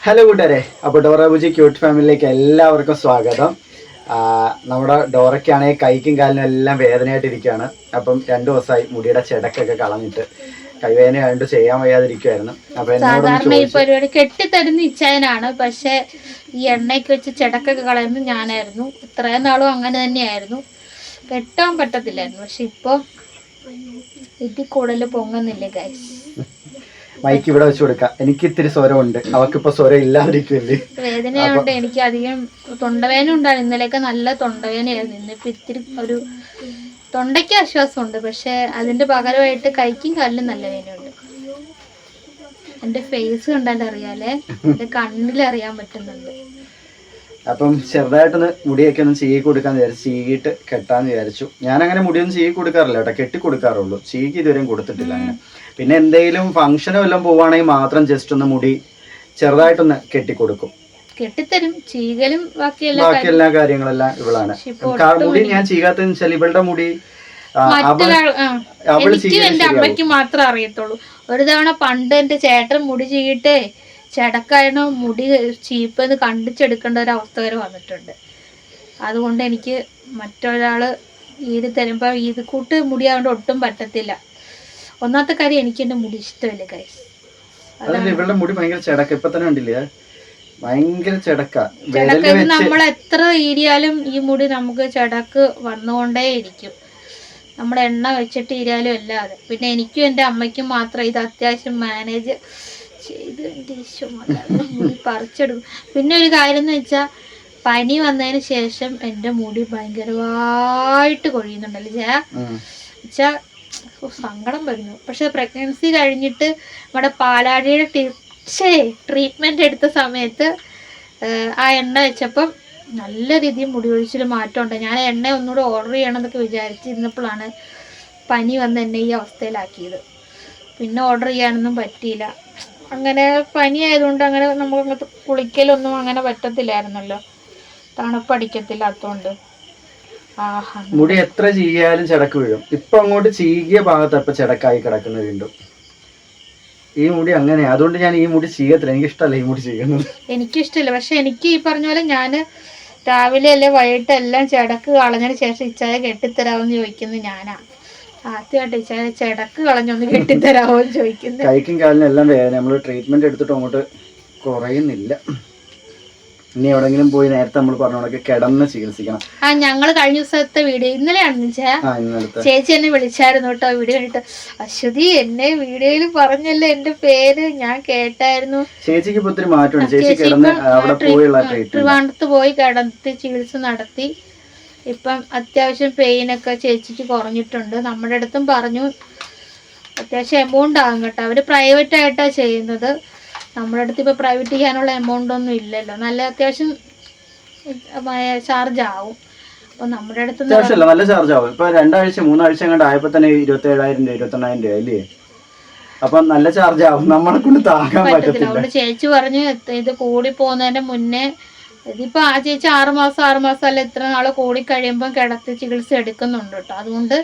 Hello കൂട്ടുകാരെ, അപ്പോൾ ഡോറബുജി cute ഫാമിലിയിലേക്ക് എല്ലാവർക്കും സ്വാഗതം. നമ്മുടെ ഡോറയ്ക്കാണെങ്കിൽ കൈക്കും കാലിനും എല്ലാം വേദനയായിട്ടിരിക്കുകയാണ്. അപ്പം 2 ദിവസമായി മുടിയുടെ ചെടക്കൊക്കെ കളഞ്ഞിട്ട് കൈവേദന ആയതുകൊണ്ട് ചെയ്യാൻ വയ്യാതിരിക്കുമായിരുന്നു. അപ്പോൾ സാധാരണ ഈ പരിപാടി കെട്ടിത്തരുന്ന ഇച്ചായനാണ്, പക്ഷെ ഈ എണ്ണയ്ക്ക് വെച്ച് ചെടക്കൊക്കെ കളയുന്നത് ഞാനായിരുന്നു. ഇത്രയും നാളും അങ്ങനെ തന്നെയായിരുന്നു, കെട്ടാൻ പറ്റത്തില്ലായിരുന്നു. പക്ഷെ ഇപ്പൊ ഇതിൽ കൂടുതൽ പൊങ്ങുന്നില്ലേ ഗൈസ്. മൈക്ക് ഇവിടെ വെച്ച് കൊടുക്കാം. എനിക്ക് ഇത്തിരി സ്വരമുണ്ട്, അവക്കിപ്പോ സ്വരം ഇല്ലാതിരിക്കുമല്ലേ. വേദനയായോണ്ട് എനിക്ക് അധികം തൊണ്ടവേദന ഉണ്ടായിരുന്നു. ഇന്നലെയൊക്കെ നല്ല തൊണ്ടവേദനയായിരുന്നു. ഇന്നിപ്പോ ഇത്തിരി ഒരു തൊണ്ടയ്ക്ക് ആശ്വാസമുണ്ട്, പക്ഷെ അതിന്റെ പകരമായിട്ട് കൈക്കും കാലിനും നല്ല വേദനയുണ്ട്. എന്റെ ഫേസ് കണ്ടാൽ അറിയാലേ, എന്റെ കണ്ണിൽ അറിയാൻ പറ്റുന്നുണ്ട്. അപ്പം ചെറുതായിട്ടൊന്ന് മുടിയൊക്കെ ഒന്ന് ചീകി കൊടുക്കാന്ന് വിചാരിച്ചു, ചീകിയിട്ട് കെട്ടാന്ന് വിചാരിച്ചു. ഞാൻ അങ്ങനെ മുടിയൊന്നും ചീകി കൊടുക്കാറില്ല കേട്ടോ, കെട്ടി കൊടുക്കാറുള്ളൂ. ചീകി ഇതുവരെയും കൊടുത്തിട്ടില്ല അങ്ങനെ. പിന്നെ എന്തെങ്കിലും ഫംഗ്ഷനോ എല്ലാം പോവുകയാണെങ്കിൽ മാത്രം ജസ്റ്റ് ഒന്ന് മുടി ചെറുതായിട്ടൊന്ന് കെട്ടിക്കൊടുക്കും. കെട്ടിത്തരും, ചീകലും ബാക്കി എല്ലാ കാര്യങ്ങളെല്ലാം ഇവളാണ്. മുടി ഞാൻ ചീകാത്തെന്ന് വെച്ചാൽ ഇവളുടെ മുടി എനിക്കും എന്റെ അമ്മയ്ക്ക് മാത്രമേ അറിയത്തുള്ളൂ. ഒരു തവണ പണ്ട് എന്റെ ചേട്ടൻ മുടി ചീകിട്ടേ ചെടക്കായണോ മുടി ചീപ്പെന്ന് കണ്ടിച്ചെടുക്കേണ്ട ഒരു അവസ്ഥ വരെ വന്നിട്ടുണ്ട്. അതുകൊണ്ട് എനിക്ക് മറ്റൊരാള് ഈട് തരുമ്പോ ഇത് കൂട്ട് മുടിയാകൊണ്ട് ഒട്ടും പറ്റത്തില്ല. ഒന്നാമത്തെ കാര്യം എനിക്ക് എന്റെ മുടി ഇഷ്ടമില്ല ഗൈസ്. ഇവളുടെ മുടി ഭയങ്കര ചെടക്ക, ഇപ്പൊ തന്നെ കണ്ടില്ലേ, ഭയങ്കര ചെടക്ക. നമ്മൾ എത്ര ഈരിയാലും ഈ മുടി നമുക്ക് ചെടക്ക് വന്നുകൊണ്ടേ ഇരിക്കും, നമ്മുടെ എണ്ണ വെച്ചിട്ട് ഈരിയാലും അല്ലാതെ. പിന്നെ എനിക്കും എൻ്റെ അമ്മയ്ക്കും മാത്രം ഇത് അത്യാവശ്യം മാനേജ് ചെയ്ത് എൻ്റെ മുടി പറിച്ചെടുക്കും. പിന്നെ ഒരു കാര്യം എന്ന് വെച്ചാൽ, പനി വന്നതിന് ശേഷം എൻ്റെ മുടി ഭയങ്കരമായിട്ട് കൊഴിയുന്നുണ്ടല്ലോ വെച്ചാ സങ്കടം വരുന്നു. പക്ഷെ പ്രഗ്നൻസി കഴിഞ്ഞിട്ട് നമ്മുടെ പാലാടിയുടെ ട്രീറ്റ്മെന്റ് എടുത്ത സമയത്ത് ആ എണ്ണ വെച്ചപ്പം നല്ല രീതിയിൽ മുടി ഒഴിച്ചിൽ മാറ്റമുണ്ട്. ഞാൻ എണ്ണ ഒന്നുകൂടെ ഓർഡർ ചെയ്യണമെന്നൊക്കെ വിചാരിച്ചിരുന്നപ്പോഴാണ് പനി വന്ന് എന്നെ ഈ അവസ്ഥയിലാക്കിയത്. പിന്നെ ഓർഡർ ചെയ്യാനൊന്നും പറ്റിയില്ല. അങ്ങനെ പനി ആയതുകൊണ്ട് അങ്ങനെ നമുക്ക് കുളിക്കലൊന്നും അങ്ങനെ പറ്റത്തില്ലായിരുന്നല്ലോ, തണുപ്പടിക്കത്തില്ലാത്തോണ്ട്. മുടി എത്ര ചീകിയാലും ചെടക്ക് വീഴും. ഇപ്പൊ അങ്ങോട്ട് ചീകിയ ഭാഗത്ത് ഇപ്പൊ ചെടക്കായി കിടക്കുന്നത് വീണ്ടും. ഈ മുടി അങ്ങനെയാ, അതുകൊണ്ട് ഞാൻ ഈ മുടി ചീകത്തില്ല. എനിക്ക് ഇഷ്ടമല്ല ഈ മുടി ചീകുന്നത്. എനിക്കിഷ്ടമില്ല. പക്ഷെ എനിക്ക് ഈ പറഞ്ഞ പോലെ ഞാൻ രാവിലെ അല്ലെ വൈകിട്ട് എല്ലാം ചെടക്ക് കളഞ്ഞതിന് ശേഷം ഇച്ചായ കെട്ടിത്തരാമെന്ന് ചോദിക്കുന്നത് ഞാനാ. ആദ്യമായിട്ട് ഇച്ചായ ചെടക്ക് കളഞ്ഞൊന്ന് കെട്ടിത്തരാമോ എന്ന് ചോദിക്കുന്നത്. കൈക്കും കാലിനും എല്ലാം വേദന. നമ്മള് ട്രീറ്റ്മെന്റ് എടുത്തിട്ട് അങ്ങോട്ട് കുറയുന്നില്ല. ഇനി എവിടെങ്കിലും പോയി നേരത്തെ നമ്മൾ പറഞ്ഞോളൊക്കെ കിടന്ന് ചികിത്സിക്കണം. ഞങ്ങള് കഴിഞ്ഞ ദിവസത്തെ വീഡിയോ ഇന്നലെയാണ് ചേച്ചി എന്നെ വിളിച്ചായിരുന്നു കേട്ടോ. വീഡിയോ കണ്ടിട്ട്, അശ്വതി എന്നെ വീഡിയോയിൽ പറഞ്ഞല്ലോ എന്റെ പേര്, ഞാൻ കേട്ടായിരുന്നു. ചേച്ചിക്ക് ഇപ്പൊ ഒത്തിരി മാറ്റമുണ്ട്. ചേച്ചി കിടന്ന് അവിടെ പോയുള്ള ട്രിവാൻഡ്രത്ത് പോയി കിടത്തി ചികിത്സ നടത്തി. ഇപ്പം അത്യാവശ്യം പെയിനൊക്കെ ചേച്ചിക്ക് കുറഞ്ഞിട്ടുണ്ട്. നമ്മുടെ അടുത്തും പറഞ്ഞു അത്യാവശ്യം എമൗണ്ട് ആകും കേട്ടോ. അവര് പ്രൈവറ്റ് ആയിട്ടാ ചെയ്യുന്നത്. നമ്മുടെ അടുത്ത് ഇപ്പൊ പ്രൈവറ്റ് ചെയ്യാനുള്ള എമൗണ്ട് ഒന്നും ഇല്ലല്ലോ, നല്ല അത്യാവശ്യം ചാർജ് ആവും. അപ്പൊ നമ്മുടെ അടുത്ത് നല്ല ചാർജ് ആവും. ഇപ്പൊ 2 ആഴ്ച 3 ആഴ്ച കണ്ട് ആയപ്പോ തന്നെ 27,000 രൂപ 28,000 രൂപ അല്ലേ. അപ്പൊ നല്ല ചാർജ് ആവും, നമ്മളെ കൊണ്ട് താങ്ങാൻ പറ്റത്തില്ല. അതുകൊണ്ട് ചേച്ചി പറഞ്ഞു ഇത് കൂടി പോകുന്നതിന്റെ മുന്നേ, ഇതിപ്പോ ആ ചേച്ചി 6 മാസം അല്ല ഇത്ര നാള് കൂടി കഴിയുമ്പോൾ കിടത്തി ചികിത്സ എടുക്കുന്നുണ്ട് കേട്ടോ. അതുകൊണ്ട്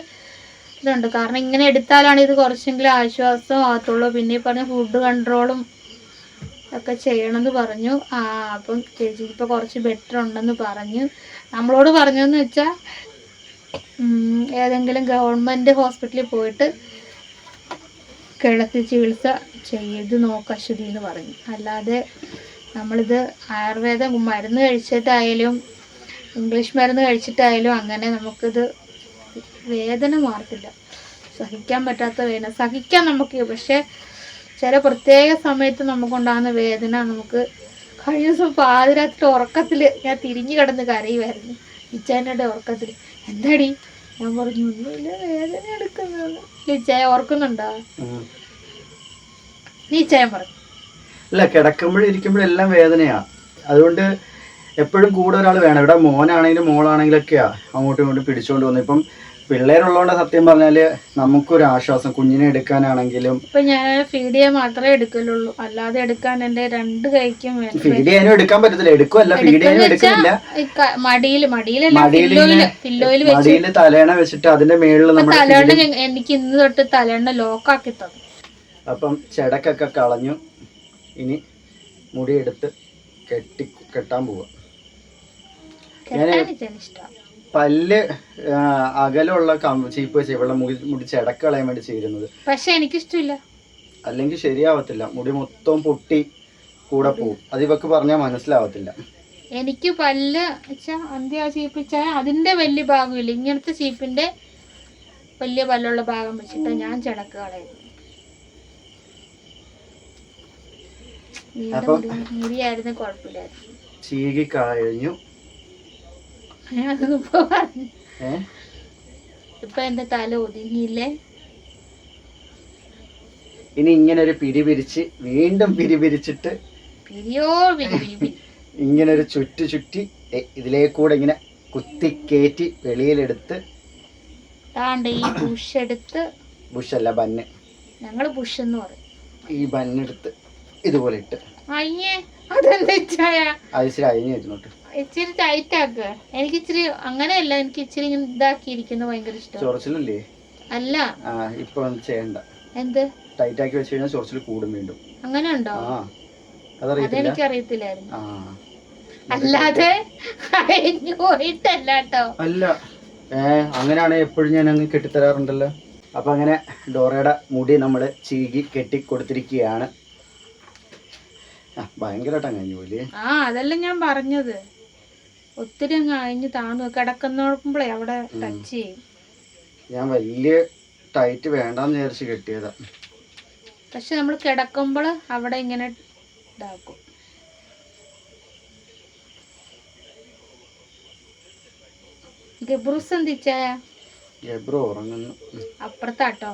ഇതുണ്ട്. കാരണം ഇങ്ങനെ എടുത്താലാണ് ഇത് കുറച്ചെങ്കിലും ആശ്വാസം ആകത്തുള്ളൂ. പിന്നെ ഈ പറഞ്ഞ ഫുഡ് കൺട്രോളും ഒക്കെ ചെയ്യണമെന്ന് പറഞ്ഞു. അപ്പം ചേച്ചിക്ക് ഇപ്പോൾ കുറച്ച് ബെറ്റർ ഉണ്ടെന്ന് പറഞ്ഞു. നമ്മളോട് പറഞ്ഞതെന്ന് വെച്ചാൽ ഏതെങ്കിലും ഗവൺമെൻറ് ഹോസ്പിറ്റലിൽ പോയിട്ട് കിടത്തി ചികിത്സ ചെയ്ത് നോക്കാം അശ്വതി എന്ന് പറഞ്ഞു. അല്ലാതെ നമ്മളിത് ആയുർവേദ മരുന്ന് കഴിച്ചിട്ടായാലും ഇംഗ്ലീഷ് മരുന്ന് കഴിച്ചിട്ടായാലും അങ്ങനെ നമുക്കിത് വേദന മാറത്തില്ല. സഹിക്കാൻ പറ്റാത്ത വേദന സഹിക്കാം നമുക്ക്. പക്ഷെ ചില പ്രത്യേക സമയത്ത് നമുക്കുണ്ടാകുന്ന വേദന നമുക്ക് കഴിഞ്ഞ ദിവസം പാതിരാത്രി ഉറക്കത്തിൽ ഞാൻ തിരിഞ്ഞു കിടന്ന് കരയുമായിരുന്നു. ഇച്ചായൻ്റെ ഉറക്കത്തിൽ, എന്താടി? ഞാൻ പറഞ്ഞു ഒന്നുമില്ല, വേദന എടുക്കുന്നത്. ഇച്ചായ ഓർക്കുന്നുണ്ടോ? നീ ഇച്ചായൻ പറഞ്ഞു അല്ല, കിടക്കുമ്പോഴും ഇരിക്കുമ്പോഴും എല്ലാം വേദനയാ. അതുകൊണ്ട് എപ്പോഴും കൂടെ ഒരാൾ വേണം. ഇവിടെ മോനാണെങ്കിലും മോളാണെങ്കിലൊക്കെയാ അങ്ങോട്ടും ഇങ്ങോട്ടും പിടിച്ചോണ്ട് വന്നു. ഇപ്പം പിള്ളേരുള്ളതുകൊണ്ട് സത്യം പറഞ്ഞാല് നമുക്കൊരു ആശ്വാസം, കുഞ്ഞിനെ എടുക്കാനാണെങ്കിലും. ഇപ്പൊ ഞാൻ ഫീഡ് ചെയ്യാൻ മാത്രമേ എടുക്കലുള്ളൂ, അല്ലാതെ എടുക്കാൻ എന്റെ 2 കൈക്കും ഫീഡ് ചെയ്യാനും എടുക്കാൻ പറ്റത്തില്ല. എടുക്കുമല്ല, ഫീഡ് ചെയ്യാനും എടുക്കുന്നില്ല. മടിയിൽ തലേണ വെച്ചിട്ട് അതിന്റെ മേളിൽ തലേണ എനിക്ക് ഇന്ന് തൊട്ട് തലേണ ലോക്കാക്കി തന്നു. അപ്പം ചെടക്കൊക്കെ കളഞ്ഞു. ഇനി മുടിയെടുത്ത് കെട്ടാൻ പോവുക. കെട്ടാൻ ഇഷ്ടം. പല്ല് അകലുള്ള ചീപ്പ് വെച്ച് ഇവിടെ മുടി ചെടക്ക് കളയാൻ വേണ്ടി ചെയ്യുന്നത്. പക്ഷെ എനിക്കിഷ്ടമില്ല, അല്ലെങ്കിൽ ശരിയാവത്തില്ല. മുടി മൊത്തം പൊട്ടി കൂടെ പോവും. അത് ഇവക്ക് പറഞ്ഞാൽ മനസ്സിലാവത്തില്ല. എനിക്ക് പല്ല് വെച്ചാ അന്ത്യ ചീപ്പ് വെച്ചാൽ അതിന്റെ വലിയ ഭാഗമില്ല, ഇങ്ങനത്തെ ചീപ്പിന്റെ വലിയ പല്ലുള്ള ഭാഗം വെച്ചിട്ട് ഞാൻ ചെടക്ക് കളയുന്നു. മുടിയായിരുന്നു കുഴപ്പമില്ലായിരുന്നു. ചീകി കഴിഞ്ഞു. ഇപ്പൊ എന്റെ തല ഒതുങ്ങിയില്ലേ. ഇനി ഇങ്ങനെ ഒരു പിരിപിരിച്ച് വീണ്ടും പിരിപിരിച്ചിട്ട് ഇങ്ങനെ ഒരു ചുറ്റി ഇതിലേക്കൂടെ ഇങ്ങനെ കുത്തി കയറ്റി വെളിയിലെടുത്ത് ഈ ബുഷ് എടുത്ത്, ബുഷല്ല ബന്ന്, ഞങ്ങള് ബുഷ് എന്ന് പറയും, ഈ ബന്നെടുത്ത് ഇതുപോലെ ഇട്ട് അയ്യേ അതെന്താ അത് ഇച്ചിരി അഴിഞ്ഞു വെച്ചിട്ട് ഇച്ചിരി ടൈറ്റ് ആക്ക. എനിക്ക് ഇച്ചിരി അങ്ങനെയല്ല, എനിക്ക് ഇച്ചിരി ഇതാക്കിയിരിക്കുന്നത് ഭയങ്കര ഇഷ്ടം. ചൊറച്ചിലല്ലേ? അല്ല ഇപ്പൊ ചെയ്യണ്ട. എന്ത് ടൈറ്റ് ആക്കി വെച്ച് കഴിഞ്ഞാൽ ചൊറച്ചിൽ കൂടും വീണ്ടും. അങ്ങനെ ഉണ്ടോ? അതെനിക്ക് അറിയത്തില്ലായിരുന്നു. അല്ലാതെ പോയിട്ടല്ല കേട്ടോ. അല്ല അങ്ങനെയാണ് എപ്പോഴും ഞാൻ അങ്ങ് കെട്ടിത്തരാറുണ്ടല്ലോ. അപ്പൊ അങ്ങനെ ഡോറയുടെ മുടി നമ്മള് ചീകി കെട്ടി കൊടുത്തിരിക്കുകയാണ്. ഭയങ്കരമായിട്ട് അങ്ങ് പോയില്ലേ? അതല്ല ഞാൻ പറഞ്ഞത്, ഒത്തിരി അങ്ങ് അഴിഞ്ഞ് താന്നു കിടക്കുന്നോടുമ്പോഴേ അവിടെ ടച്ച് ചെയ്യും. ഞാൻ വലിയ ടൈറ്റ് വേണ്ടെന്ന് വിചാരിച്ച് കെട്ടിയതാ. പക്ഷെ നമ്മൾ കിടക്കുമ്പോൾ അവിടെ ഇങ്ങനെ ഇതാക്കും. ഗബ്രൂസ് എന്തിച്ചായ? ഗബ്രു ഉറങ്ങുന്നു അപ്പുറത്താട്ടോ,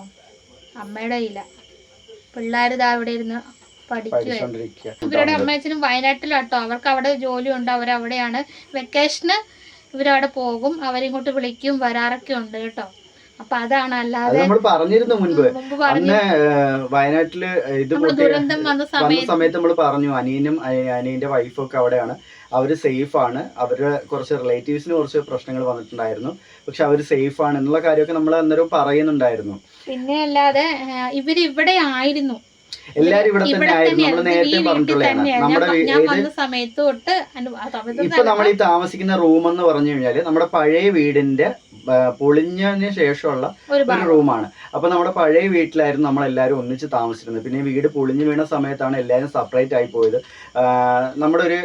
അമ്മയുടെ ഇല്ല. പിള്ളേരിതാ അവിടെ ഇരുന്ന് പഠിക്കുക. ഇവരുടെ അമ്മയച്ഛനും വയനാട്ടിലാട്ടോ, അവർക്ക് അവിടെ ജോലി ഉണ്ട്, അവരവിടെയാണ്. വെക്കേഷന് ഇവരവിടെ പോകും, അവരിങ്ങോട്ട് വിളിക്കും, വരാറൊക്കെ ഉണ്ട് കേട്ടോ. അപ്പൊ അതാണ്. അല്ലാതെ നമ്മൾ പറഞ്ഞിരുന്നു മുൻപ് അന്ന് വയനാട്ടില് ഇത് ദുരന്തം വന്ന സമയത്ത് നമ്മൾ പറഞ്ഞു അനിയന്റെ വൈഫും ഒക്കെ അവിടെയാണ്, അവര് സേഫ് ആണ്, അവരുടെ കുറച്ച് റിലേറ്റീവ്സിന് കുറച്ച് പ്രശ്നങ്ങൾ വന്നിട്ടുണ്ടായിരുന്നു, പക്ഷെ അവര് സേഫ് ആണ് എന്നുള്ള കാര്യമൊക്കെ നമ്മൾ അന്നേരം പറയുന്നുണ്ടായിരുന്നു. പിന്നെ അല്ലാതെ ഇവര് ഇവിടെ ആയിരുന്നു, എല്ലാരും ഇവിടെ തന്നെ ആയിരുന്നു. നമ്മൾ നേരത്തെ പറഞ്ഞിട്ടുള്ളതാണ്. നമ്മുടെ ഇപ്പൊ നമ്മൾ ഈ താമസിക്കുന്ന റൂം എന്ന് പറഞ്ഞു കഴിഞ്ഞാല് നമ്മുടെ പഴയ വീടിന്റെ പൊളിഞ്ഞതിന് ശേഷമുള്ള ഒരു റൂമാണ്. അപ്പൊ നമ്മുടെ പഴയ വീട്ടിലായിരുന്നു നമ്മളെല്ലാരും ഒന്നിച്ച് താമസിച്ചിരുന്നത്. പിന്നെ വീട് പൊളിഞ്ഞു വീണ സമയത്താണ് എല്ലാവരും സെപ്പറേറ്റ് ആയി പോയത്. നമ്മുടെ ഒരു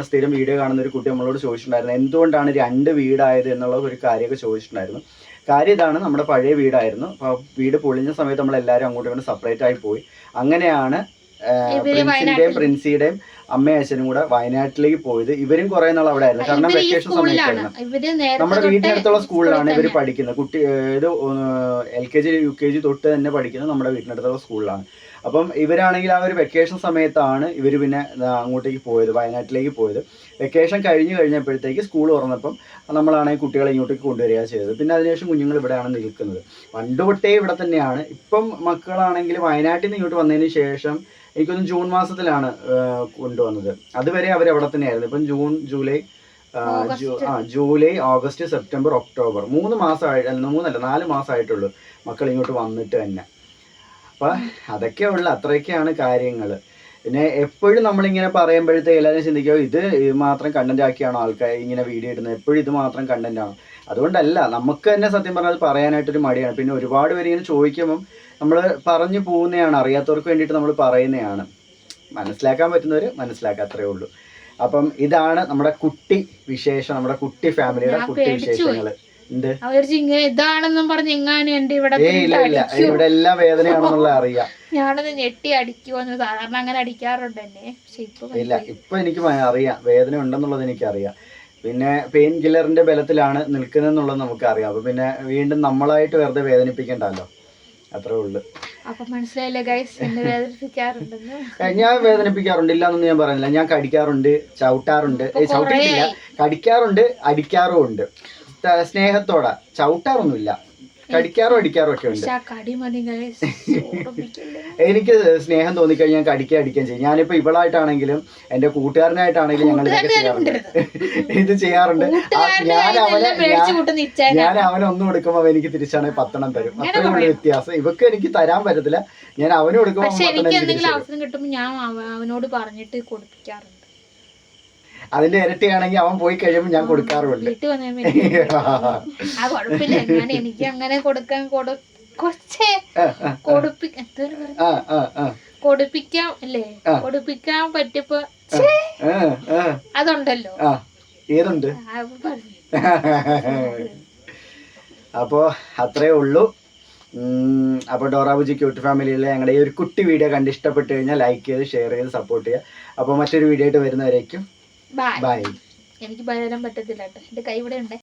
സ്ഥിരം വീഡിയോ കാണുന്ന ഒരു കുട്ടി നമ്മളോട് ചോദിച്ചിട്ടുണ്ടായിരുന്നു, എന്തുകൊണ്ടാണ് 2 വീടായത് എന്നുള്ള ഒരു കാര്യമൊക്കെ ചോദിച്ചിട്ടുണ്ടായിരുന്നു. കാര്യം ഇതാണ്, നമ്മുടെ പഴയ വീടായിരുന്നു. അപ്പോൾ വീട് പൊളിഞ്ഞ സമയത്ത് നമ്മളെല്ലാവരും അങ്ങോട്ടും ഇങ്ങോട്ട് സെപ്പറേറ്റ് ആയി പോയി. അങ്ങനെയാണ് പ്രിൻസിയുടെയും അമ്മയും അച്ഛനും കൂടെ വയനാട്ടിലേക്ക് പോയത്. ഇവരും കുറെ നാൾ അവിടെ ആയിരുന്നു, കാരണം വെക്കേഷൻ സമയത്തായിരുന്നു. നമ്മുടെ വീട്ടിനടുത്തുള്ള സ്കൂളിലാണ് ഇവർ പഠിക്കുന്നത്. ഇത് LKG UKG തൊട്ട് തന്നെ പഠിക്കുന്നത് നമ്മുടെ വീട്ടിനടുത്തുള്ള സ്കൂളിലാണ്. അപ്പം ഇവരാണെങ്കിൽ ആ ഒരു വെക്കേഷൻ സമയത്താണ് ഇവർ പിന്നെ അങ്ങോട്ടേക്ക് പോയത്, വയനാട്ടിലേക്ക് പോയത്. വെക്കേഷൻ കഴിഞ്ഞപ്പോഴത്തേക്ക് സ്കൂൾ തുറന്നപ്പം നമ്മളാണെങ്കിൽ കുട്ടികളെ ഇങ്ങോട്ടേക്ക് കൊണ്ടുവരിക ചെയ്തത്. പിന്നെ അതിനുശേഷം കുഞ്ഞുങ്ങൾ ഇവിടെയാണ് നിൽക്കുന്നത്. പണ്ട് തൊട്ടേ ഇവിടെ തന്നെയാണ്. ഇപ്പം മക്കളാണെങ്കിൽ വയനാട്ടിൽ നിന്ന് ഇങ്ങോട്ട് വന്നതിന് ശേഷം എനിക്കൊന്ന് ജൂൺ മാസത്തിലാണ് കൊണ്ടുവന്നത്. അതുവരെ അവർ അവിടെ തന്നെയായിരുന്നു. ഇപ്പം June July August September October 3 മാസമായിട്ട് 4 മാസമായിട്ടുള്ളൂ മക്കൾ ഇങ്ങോട്ട് വന്നിട്ട് തന്നെ. അപ്പം അതൊക്കെയുള്ള അത്രയൊക്കെയാണ് കാര്യങ്ങൾ. പിന്നെ എപ്പോഴും നമ്മളിങ്ങനെ പറയുമ്പോഴത്തേക്ക് എല്ലാവരും ചിന്തിക്കുക ഇത് മാത്രം കണ്ടന്റ് ആക്കിയാണോ ആൾക്കാർ ഇങ്ങനെ വീഡിയോ ഇടുന്നത്, എപ്പോഴും ഇത് മാത്രം കണ്ടന്റ് ആണോ? അതുകൊണ്ടല്ല, നമുക്ക് തന്നെ സത്യം പറഞ്ഞാൽ പറയാനായിട്ടൊരു മടിയാണ്. പിന്നെ ഒരുപാട് പേര് ഇങ്ങനെ ചോദിക്കുമ്പം നമ്മൾ പറഞ്ഞു പോകുന്നതാണ്, അറിയാത്തവർക്ക് വേണ്ടിയിട്ട് നമ്മൾ പറയുന്നതാണ്. മനസ്സിലാക്കാൻ പറ്റുന്നവർ മനസ്സിലാക്കുക, അത്രേ ഉള്ളൂ. അപ്പം ഇതാണ് നമ്മുടെ കുട്ടി വിശേഷം, നമ്മുടെ കുട്ടി ഫാമിലിയുടെ കുട്ടി വിശേഷങ്ങൾ. ഇതാണെന്നും പറഞ്ഞ് ഇവിടെ എല്ലാം വേദനയാണെന്നുള്ള അറിയാം. ഞാനത് ഞെട്ടി അടിക്കുമെന്ന്, സാധാരണ അങ്ങനെ അടിക്കാറുണ്ട് എന്നെ. ഇല്ല, ഇപ്പൊ എനിക്ക് അറിയാം വേദന ഉണ്ടെന്നുള്ളത് എനിക്കറിയാം. പിന്നെ പെയിൻ കില്ലറിന്റെ ബലത്തിലാണ് നിൽക്കുന്നതെന്നുള്ളത് നമുക്കറിയാം. അപ്പൊ പിന്നെ വീണ്ടും നമ്മളായിട്ട് വെറുതെ വേദനിപ്പിക്കണ്ടല്ലോ, അത്രേ ഉള്ളു. അപ്പൊ മനസ്സിലായില്ലേ ഗൈസ്, എന്നെ വേദനിപ്പിക്കാറുണ്ടെന്ന്. ഞാൻ വേദനിപ്പിക്കാറുണ്ട്, ഇല്ലാന്നൊന്നും ഞാൻ പറയുന്നില്ല. ഞാൻ കടിക്കാറുണ്ട്, ചവിട്ടാറുണ്ട്, ചവിട്ടിയിട്ടില്ല, കടിക്കാറുണ്ട്, അടിക്കാറും ഉണ്ട് സ്നേഹത്തോടെ. ചവിട്ടാറൊന്നുമില്ല, കടിക്കാറോ അടിക്കാറോ ഒക്കെ ഉണ്ട്. പക്ഷെ ആ കടി മതി guys. ഓർമ്മിക്കല്ലേ. എനിക്ക് സ്നേഹം തോന്നിക്കഴിഞ്ഞാൽ ഞാൻ അടിക്കുകയും ചെയ്യും. ഞാനിപ്പോ ഇവളായിട്ടാണെങ്കിലും എന്റെ കൂട്ടുകാരനായിട്ടാണെങ്കിലും ഞങ്ങൾ ഇതൊക്കെ ചെയ്യാറുണ്ട്. ഇത് ചെയ്യാറുണ്ട്. ഞാൻ അവനൊന്നും കൊടുക്കുമ്പോ അവൻ എനിക്ക് തിരിച്ചാണെങ്കിൽ 10 തരും. അത്രേ ഉള്ളൂ വ്യത്യാസം. ഇവക്ക് എനിക്ക് തരാൻ പറ്റത്തില്ല. ഞാൻ അവന് കൊടുക്കുമ്പോ പക്ഷെ എനിക്ക് എന്തെങ്കിലും അവസരം കിട്ടുമ്പോ ഞാൻ അവനോട് പറഞ്ഞിട്ട് കൊടുപ്പിക്കാറുണ്ട്. അതിന്റെ ഇരട്ടിയാണെങ്കിൽ അവൻ പോയി കഴിയുമ്പോൾ ഞാൻ കൊടുക്കാറുണ്ട്. വീട്ടിൽ വന്നേ ആ കുഴപ്പമില്ല. ഞാൻ എനിക്ക് അങ്ങനെ കൊടുക്കാൻ കൊടുപ്പിക്കാം അല്ലേ, കൊടുപ്പിക്കാൻ പറ്റിയപ്പോ അതുണ്ടല്ലോ. ഏതുണ്ട്? അപ്പോ അത്രേ ഉള്ളൂ. അപ്പോൾ ഡോറാബുജി ക്യൂട്ട് ഫാമിലിയിലെ ഞങ്ങളുടെ ഈ ഒരു കുട്ടി വീഡിയോ കണ്ട് ഇഷ്ടപ്പെട്ട് കഴിഞ്ഞാൽ ലൈക്ക് ചെയ്ത് ഷെയർ ചെയ്ത് സപ്പോർട്ട് ചെയ്യുക. അപ്പോൾ മറ്റൊരു വീഡിയോ ആയിട്ട് വരുന്നവരേക്കും ബൈ. എനിക്ക് പറയാൻ പറ്റത്തില്ല കേട്ടോ, എന്റെ കൈ ഇവിടെ ഉണ്ട്.